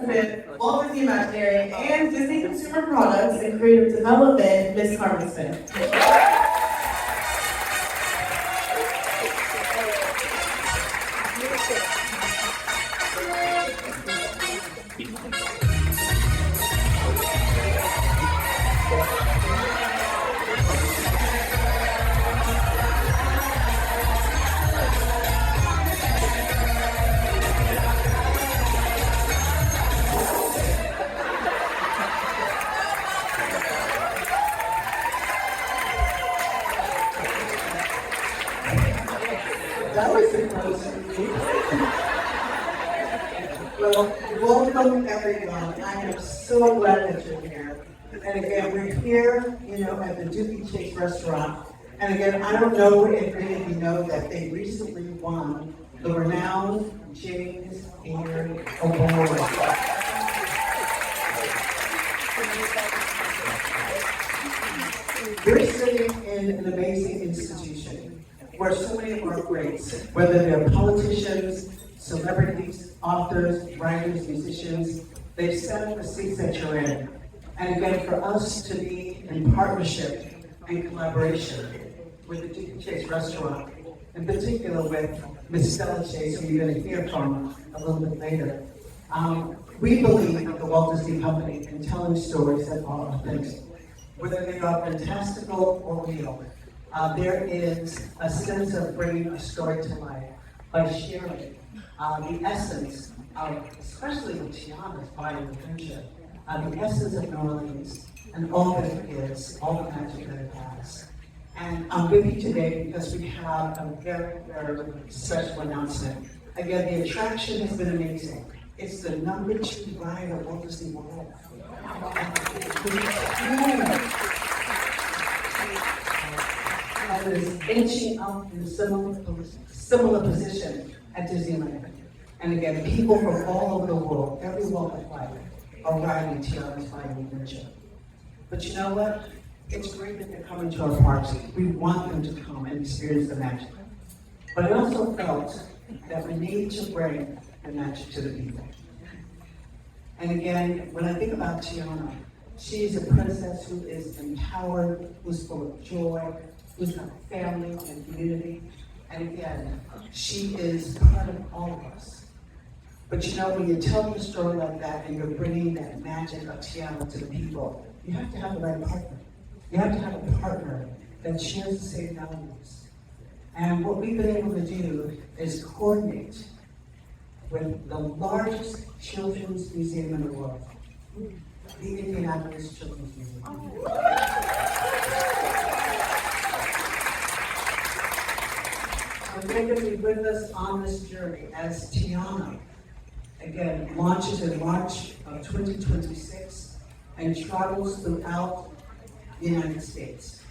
President, Walt Disney Imagineering, and Disney Consumer Products and Creative Development, Ms. Carmen Smith. That was impressive. Well, welcome everyone. I am so glad that you're here. And again, we're here, at the Dooky Chase Restaurant. And again, I don't know if any of you know that they recently won the renowned James Beard Award. We're sitting in an amazing institution where so many of our greats, whether they're politicians, celebrities, authors, writers, musicians, they've sat in the seats that you're in. And again, for us to be in partnership and collaboration with the Dooky Chase Restaurant, in particular with Ms. Stella Chase, who you're going to hear from a little bit later, we believe at the Walt Disney Company in telling stories that are authentic, whether they are fantastical or real. There is a sense of bringing a story to life by sharing the essence of, especially with Tiana's Bayou adventure, the essence of New Orleans and all that it is, all the magic that it has. And I'm with you today because we have a very, very special announcement. Again, the attraction has been amazing. It's the #2 ride of Walt Disney World. I was inching up in a similar position at Disneyland. And again, people from all over the world, every walk of life, are riding Tiana's Bayou adventure. But you know what? It's great that they're coming to our parks. We want them to come and experience the magic. But I also felt that we need to bring the magic to the people. And again, when I think about Tiana, she is a princess who is empowered, who's full of joy, who's got family and community. And again, she is part of all of us. But when you're telling a story like that and you're bringing that magic of Tiana to the people, you have to have the right partner. You have to have a partner that shares the same values. And what we've been able to do is coordinate with the largest children's museum in the world, the Indianapolis Children's Museum. And they're going to be with us on this journey as Tiana, again, launches in March of 2026 and travels throughout the United States.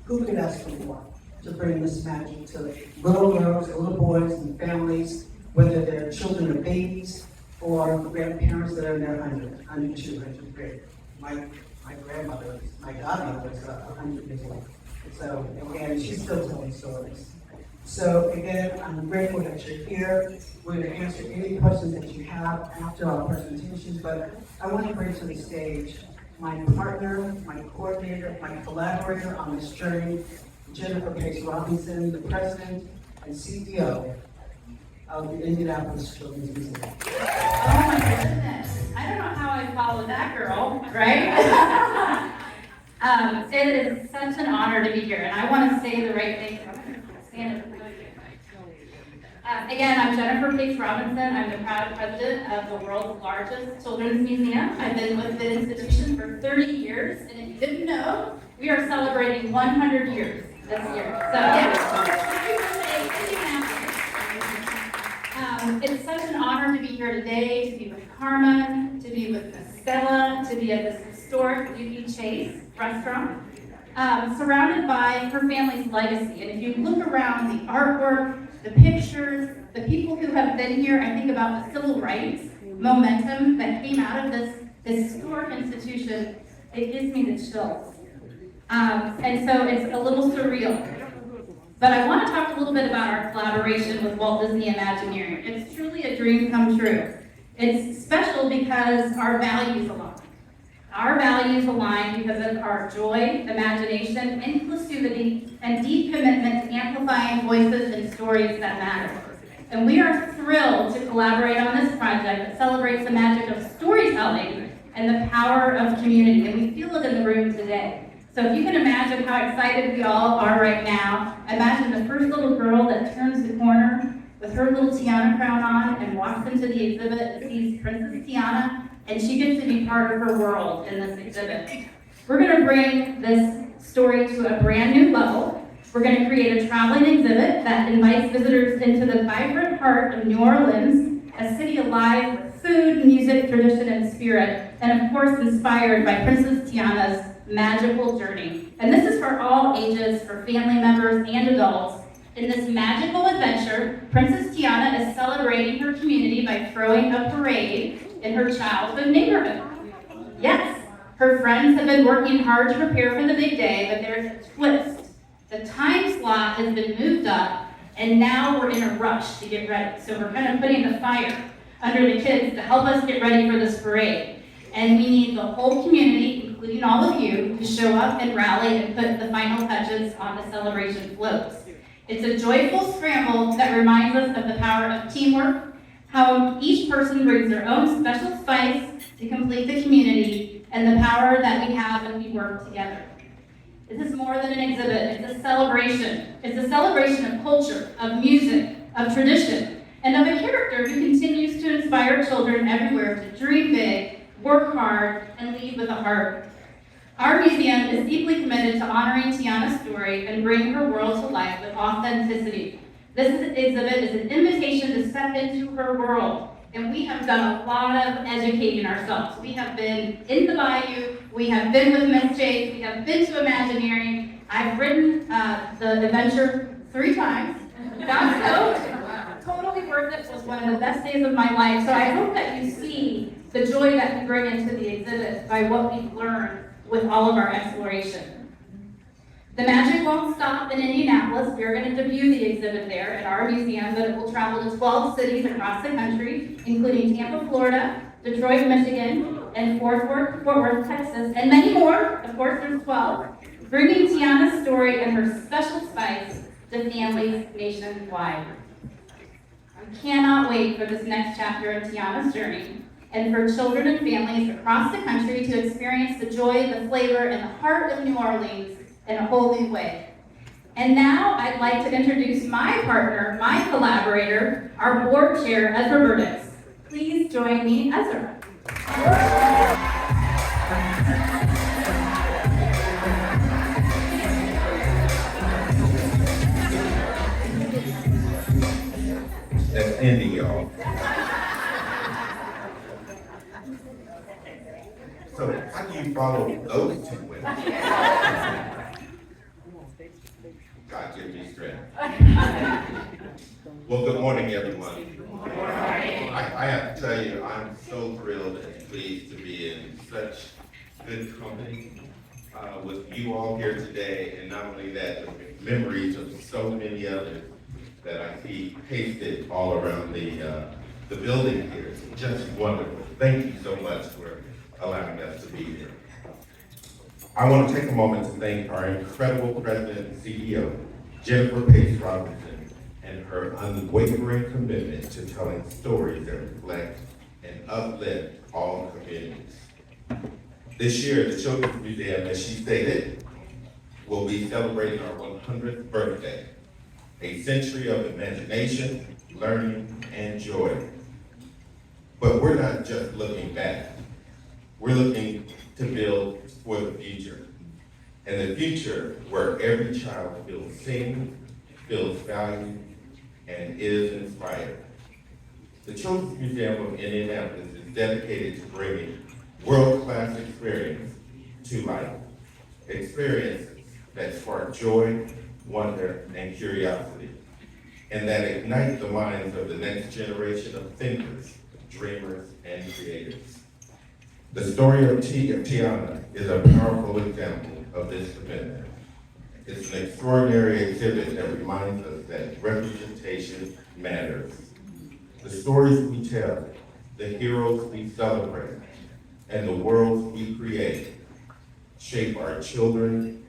Who could ask for more to bring this magic to little girls, little boys, and families, whether they're children or babies, or grandparents that are in their 100, 200 grade. My grandmother, my godmother was 100 years old. So again, she's still telling stories. So again, I'm grateful that you're here. We're going to answer any questions that you have after our presentations, but I want to bring to the stage my partner, my coordinator, my collaborator on this journey, Jennifer Pace Robinson, the president and CEO of the Indianapolis Children's Museum. Oh my goodness. I don't know how I followed that girl, right? It is such an honor to be here, and I want to say the right thing. I'm going to stand at the podium. Again, I'm Jennifer Pace Robinson. I'm the proud president of the world's largest children's museum. I've been with the institution for 30 years, and if you didn't know, we are celebrating 100 years this year. So, it's such an honor to be here today, to be with Carmen, to be with Miss Stella, to be at this historic Dooky Chase Restaurant, surrounded by her family's legacy. And if you look around the artwork, the pictures, the people who have been here, I think about the civil rights momentum that came out of this historic institution, it gives me the chills. And so it's a little surreal. But I want to talk a little bit about our collaboration with Walt Disney Imagineering. It's truly a dream come true. It's special because our values align. Our values align because of our joy, imagination, inclusivity, and deep commitment to amplifying voices and stories that matter. And we are thrilled to collaborate on this project that celebrates the magic of storytelling and the power of community, and we feel it in the room today. So if you can imagine how excited we all are right now, imagine the first little girl that turns the corner with her little Tiana crown on and walks into the exhibit and sees Princess Tiana, and she gets to be part of her world in this exhibit. We're gonna bring this story to a brand new level. We're gonna create a traveling exhibit that invites visitors into the vibrant heart of New Orleans, a city alive with food, music, tradition, and spirit, and of course inspired by Princess Tiana's magical journey. And this is for all ages, for family members and adults. In this magical adventure, Princess Tiana is celebrating her community by throwing a parade in her childhood neighborhood. Yes, her friends have been working hard to prepare for the big day, but there's a twist. The time slot has been moved up, and now we're in a rush to get ready. So we're kind of putting the fire under the kids to help us get ready for this parade. And we need the whole community, including all of you, to show up and rally and put the final touches on the celebration floats. It's a joyful scramble that reminds us of the power of teamwork, how each person brings their own special spice to complete the community, and the power that we have when we work together. This is more than an exhibit, it's a celebration. It's a celebration of culture, of music, of tradition, and of a character who continues to inspire children everywhere to dream big, work hard, and lead with a heart. Our museum is deeply committed to honoring Tiana's story and bringing her world to life with authenticity. This exhibit is an invitation to step into her world, and we have done a lot of educating ourselves. We have been in the Bayou, we have been with Miss Chase, we have been to Imagineering. I've ridden the adventure 3 times. Got soaked. Totally worth it. It was one of the best days of my life. So I hope that you see the joy that we bring into the exhibit by what we've learned with all of our exploration. The magic won't stop in Indianapolis. We're going to debut the exhibit there at our museum, but it will travel to 12 cities across the country, including Tampa, Florida, Detroit, Michigan, and Fort Worth, Texas, and many more. Of course, there's 12. Bringing Tiana's story and her special spice to families nationwide. I cannot wait for this next chapter of Tiana's journey, and for children and families across the country to experience the joy, the flavor, and the heart of New Orleans in a whole new way. And now I'd like to introduce my partner, my collaborator, our board chair, Ezra Burdix. Please join me, Ezra. That's Indy, y'all. So how do you follow those 2 women? God give me strength. Well, good morning, everyone. I have to tell you, I'm so thrilled and pleased to be in such good company with you all here today, and not only that, but memories of so many others that I see pasted all around the building here. It's just wonderful. Thank you so much for allowing us to be here. I want to take a moment to thank our incredible president and CEO, Jennifer Pace Robinson, and her unwavering commitment to telling stories that reflect and uplift all communities. This year, the Children's Museum, as she stated, will be celebrating our 100th birthday, a century of imagination, learning, and joy. But we're not just looking back. We're looking to build for the future. And the future where every child feels seen, feels valued, and is inspired. The Children's Museum of Indianapolis is dedicated to bringing world-class experience to life. Experiences that spark joy, wonder, and curiosity, and that ignite the minds of the next generation of thinkers, dreamers, and creators. The story of Tiana is a powerful example of this commitment. It's an extraordinary exhibit that reminds us that representation matters. The stories we tell the heroes we celebrate, and the worlds we create shape our children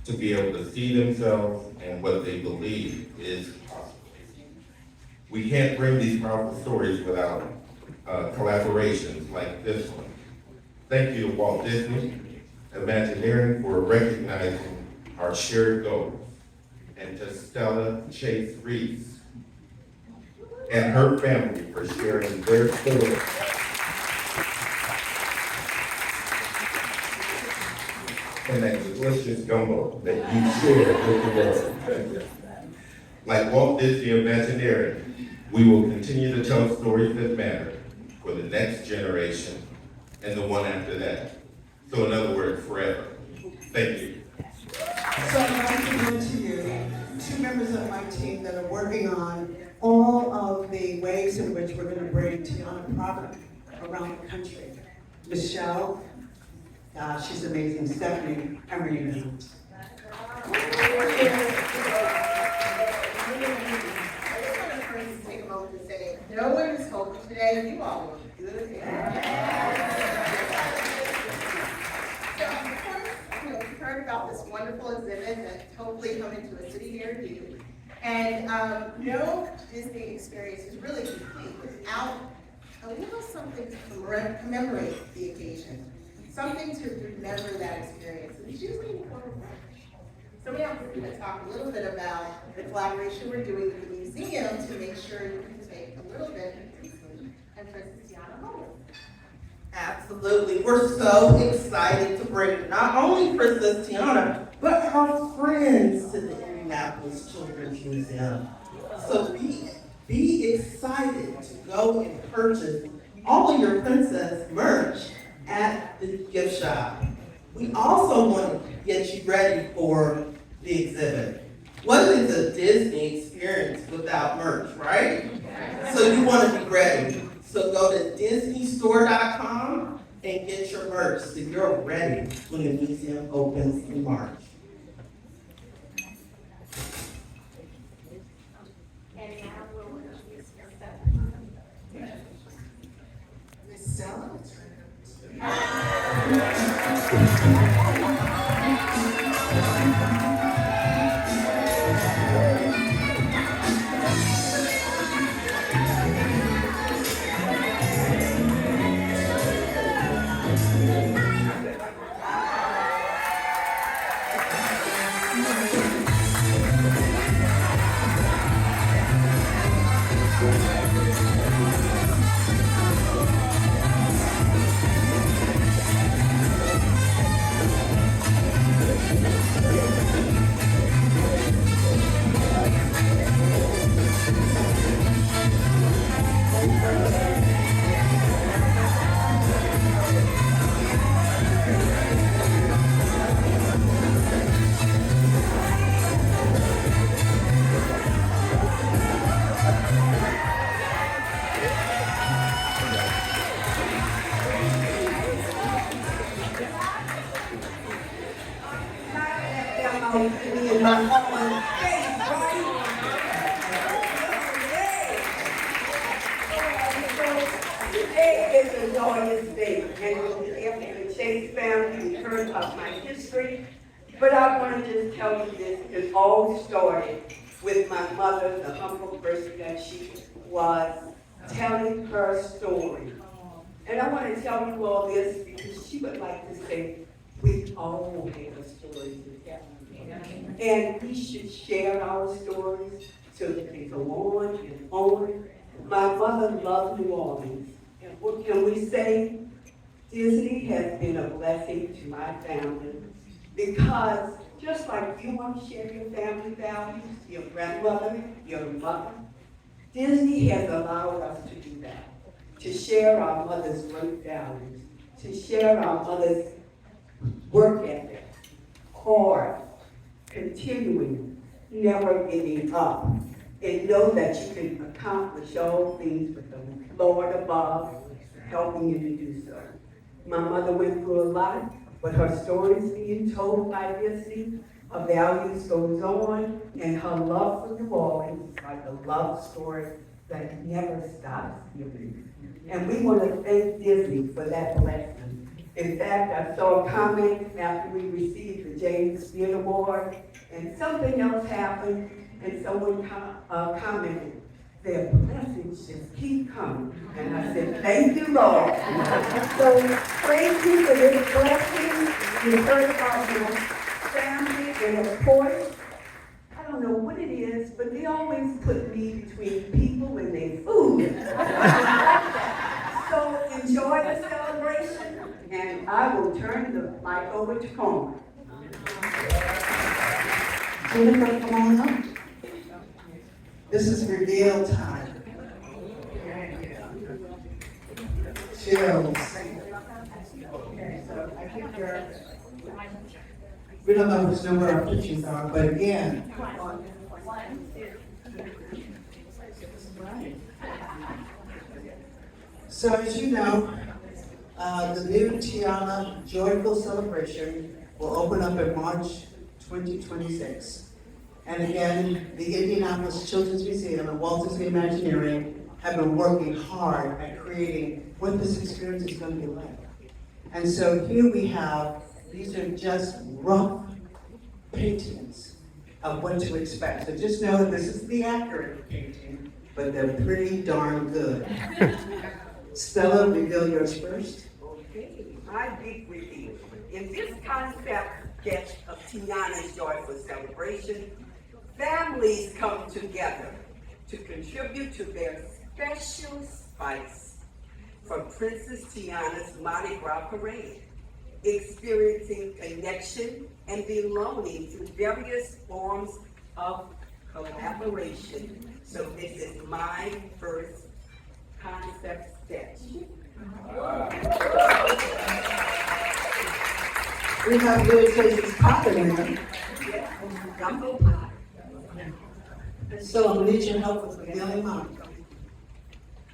to be able to see themselves and what they believe is possible. We can't bring these powerful stories without collaborations like this one. Thank you to Walt Disney Imagineering for recognizing our shared goals, and to Stella Chase Reese and her family for sharing their story. And that delicious gumbo that you shared with the world. Like Walt Disney Imagineering, we will continue to tell stories that matter for the next generation and the one after that. So in other words, forever. Thank you. So I'd like to present to you two members of my team that are working on all of the ways in which we're going to bring Tiana product around the country. Michelle, she's amazing. Stephanie, and Rena. Take a moment to say, no one is hoping today, you all look good. So, of course, we've heard about this wonderful exhibit that's hopefully coming to a city near you. And no Disney experience is really complete without a little something to commemorate the occasion, something to remember that experience. And it's usually in the form of lunch. So we are going to talk a little bit about the collaboration we're doing with the museum to make sure you can take a little bit of Disney and Princess Tiana home. Absolutely. We're so excited to bring not only Princess Tiana, but her friends to the Indianapolis Children's Museum. So be excited to go and purchase all of your princess merch at the gift shop. We also want to get you ready for the exhibit. What is a Disney experience without merch, right? So you want to be ready. So go to disneystore.com and get your merch so you're ready when the museum opens in March. And now we'll introduce Miss Stella? In my own face, right? Today is a joyous day, and with the Chase family, we heard of my history, but I want to just tell you this. It all started with my mother, the humble person that she was, telling her story. And I want to tell you all this because she would like to say, we all have a story to tell. And we should share our stories so that they go on and on. My mother loved New Orleans. And what can we say? Disney has been a blessing to my family because just like you want to share your family values, your grandmother, your mother, Disney has allowed us to do that, to share our mother's great values, to share our mother's work ethic, hard, continuing, never giving up, and know that you can accomplish all things with the Lord above helping you to do so. My mother went through a lot, but her stories being told by Disney, her values goes on, and her love for New Orleans is like a love story that never stops giving. And we want to thank Disney for that blessing. In fact, I saw a comment after we received the James Beard Award, and something else happened, and someone commented, their blessings just keep coming. And I said, thank you, Lord. So praise you for this blessing. You heard about your family, and of course, I don't know what it is, but they always put me between people and their food. So enjoy the celebration, and I will turn the mic over to Carmen. Jennifer, come on up. This is reveal time. Chills. We don't know which number our pictures are, but again. So as you know, the new Tiana Joyful Celebration will open up in March 2026. And again, the Indianapolis Children's Museum and Walt Disney Imagineering have been working hard at creating what this experience is going to be like. And so here we have, these are just rough paintings of what to expect. So just know that this is the accurate painting, but they're pretty darn good. Stella, reveal yours first. Okay, my big reveal. In this concept sketch of Tiana's Joyful Celebration, families come together to contribute to their special spice for Princess Tiana's Mardi Gras parade, experiencing connection and belonging through various forms of collaboration. So this is my first concept sketch. We have Leah Chase's pocket in there. Gumbo pie. So I'm gonna need your help with revealing mine.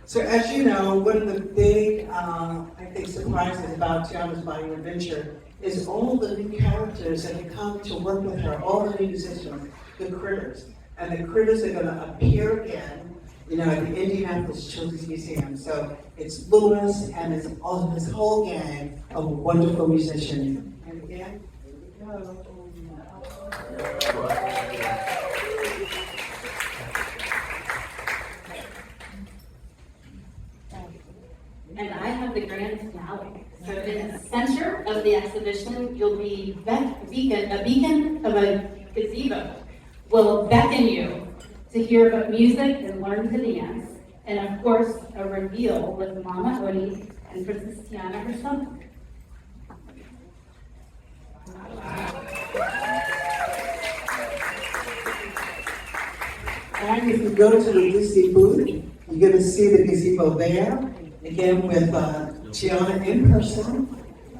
So as you know, one of the big, I think, surprises about Tiana's Bayou Adventure is all the new characters that have come to work with her, all the new musicians, the critters. And the critters are gonna appear again, you know, at the Indianapolis Children's Museum. So it's Lewis and it's all this whole gang of wonderful musicians. And again, here we go. And I have the grand finale. So in the center of the exhibition, you'll be a beacon of a gazebo will beckon you to hear about music and learn to dance. And of course, a reveal with Mama Odie and Princess Tiana herself. And if you go to the Disney booth, you're going to see the gazebo there, again with Tiana in person,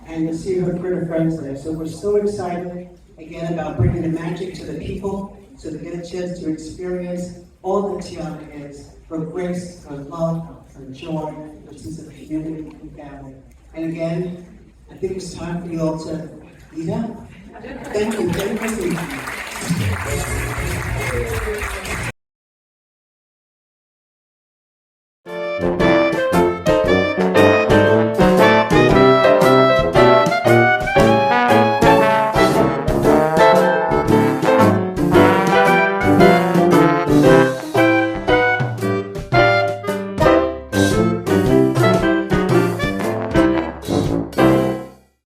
and you'll see her critter friends there. So we're so excited, again, about bringing the magic to the people, so they get a chance to experience all that Tiana is, her grace, her love, her joy, her sense of community and family. And again, I think it's time for you all to eat up. Thank you. Thank you.